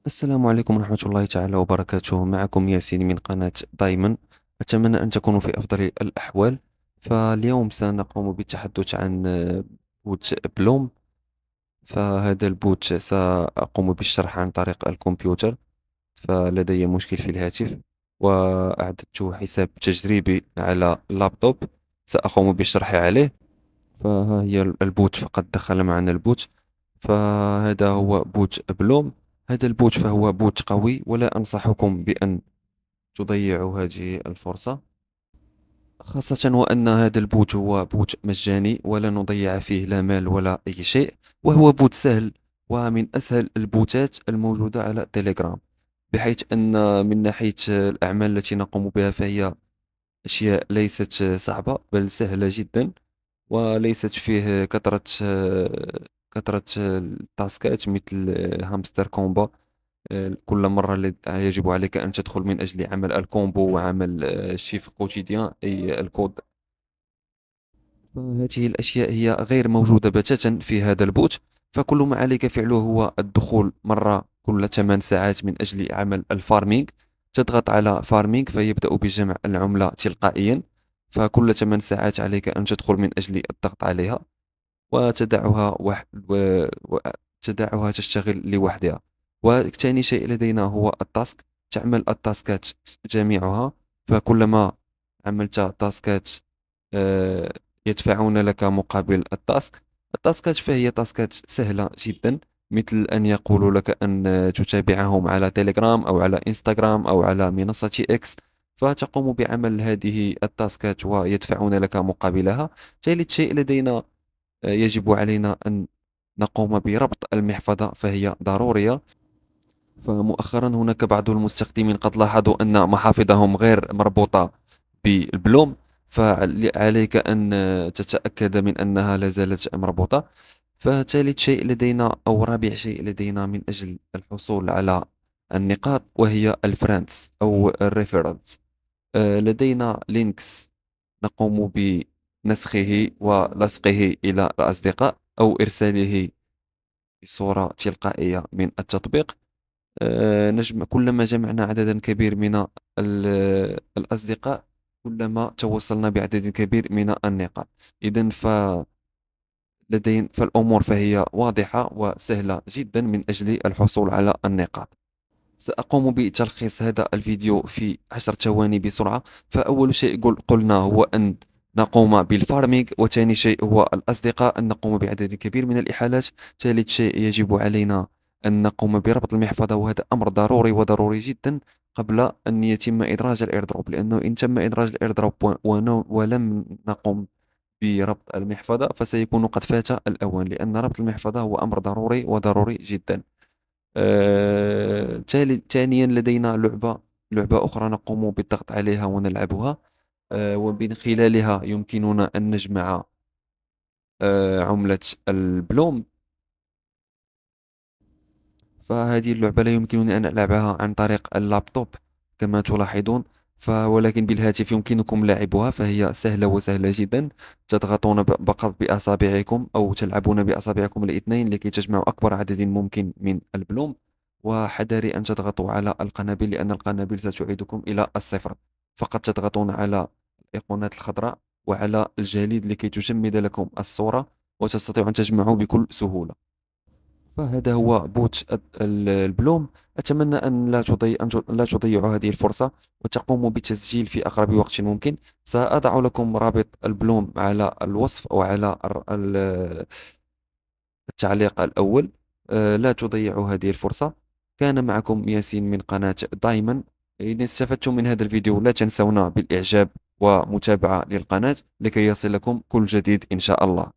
السلام عليكم ورحمة الله تعالى وبركاته. معكم ياسين من قناة دايما. أتمنى أن تكونوا في أفضل الأحوال. فاليوم سنقوم بالتحدث عن بوت بلوم. فهذا البوت سأقوم بالشرح عن طريق الكمبيوتر. فلدي مشكل في الهاتف، وأعددت حساب تجريبي على اللابتوب سأقوم بالشرح عليه. فها هي البوت، فقد دخل معنا البوت. فهذا هو بوت بلوم. هذا البوت فهو بوت قوي، ولا أنصحكم بأن تضيعوا هذه الفرصة، خاصة وأن هذا البوت هو بوت مجاني ولا نضيع فيه لا مال ولا أي شيء. وهو بوت سهل، ومن أسهل البوتات الموجودة على تيليجرام، بحيث أن من ناحية الأعمال التي نقوم بها فهي أشياء ليست صعبة بل سهلة جدا، وليست فيه كثرة التاسكات مثل هامستر كومبا. كل مرة يجب عليك أن تدخل من أجل عمل الكومبو وعمل الشيف كوتيديان أي الكود. فهذه الأشياء هي غير موجودة بتاتا في هذا البوت. فكل ما عليك فعله هو الدخول مرة كل 8 ساعات من أجل عمل الفارمينج. تضغط على فارمينج فيبدأ بجمع العملة تلقائيا. فكل 8 ساعات عليك أن تدخل من أجل الضغط عليها، وتدعها وتدعها تشتغل لوحدها. وثاني شيء لدينا هو التاسك. تعمل التاسكات جميعها. فكلما عملت تاسكات آه، يدفعون لك مقابل التاسك. التاسكات فهي تاسكات سهلة جدا، مثل أن يقولوا لك أن تتابعهم على تيليجرام أو على إنستغرام أو على منصة إكس. فتقوم بعمل هذه التاسكات ويدفعون لك مقابلها. ثالث شيء لدينا، يجب علينا أن نقوم بربط المحفظة، فهي ضرورية. فمؤخرا هناك بعض المستخدمين قد لاحظوا أن محافظهم غير مربوطة بالبلوم. فعليك أن تتأكد من أنها لا زالت مربوطة. فثالث شيء لدينا أو رابع شيء لدينا من أجل الحصول على النقاط، وهي الفريندز أو الريفرنس. لدينا لينكس نقوم بنسخه ولصقه إلى الأصدقاء أو إرساله بصورة تلقائية من التطبيق. كلما جمعنا عددا كبير من الأصدقاء، كلما توصلنا بعدد كبير من النقاط. إذن فالأمور فهي واضحة وسهلة جدا من أجل الحصول على النقاط. سأقوم بتلخيص هذا الفيديو في 10 ثواني بسرعة. فأول شيء قلنا هو أن نقوم بالفارمينج، وثاني شيء هو الأصدقاء، أن نقوم بعدد كبير من الإحالات. ثالث شيء يجب علينا أن نقوم بربط المحفظة، وهذا أمر ضروري وضروري جدا قبل أن يتم إدراج الإيردروب، لأنه إن تم إدراج الإيردروب ولم نقم بربط المحفظة فسيكون قد فات الأوان، لأن ربط المحفظة هو أمر ضروري وضروري جدا. ثانيا لدينا لعبة أخرى نقوم بالضغط عليها ونلعبها. ومن خلالها يمكننا أن نجمع عملة البلوم. فهذه اللعبة لا يمكنني أن ألعبها عن طريق اللابتوب كما تلاحظون. ولكن بالهاتف يمكنكم لعبها، فهي سهلة وسهلة جدا. تضغطون فقط بأصابعكم أو تلعبون بأصابعكم الاثنين لكي تجمعوا أكبر عدد ممكن من البلوم. وحذري أن تضغطوا على القنابل، لأن القنابل ستعيدكم إلى الصفر. فقط تضغطون على الأيقونات الخضراء وعلى الجليد لكي تجمد لكم الصورة، وتستطيعون أن تجمعوا بكل سهولة. فهذا هو بوت البلوم. أتمنى أن لا تضيعوا هذه الفرصة، وتقوموا بالتسجيل في أقرب وقت ممكن. سأضع لكم رابط البلوم على الوصف أو على التعليق الأول. لا تضيعوا هذه الفرصة. كان معكم ياسين من قناة دايما. إذا استفدتم من هذا الفيديو لا تنسونا بالإعجاب ومتابعة للقناة لكي يصلكم كل جديد إن شاء الله.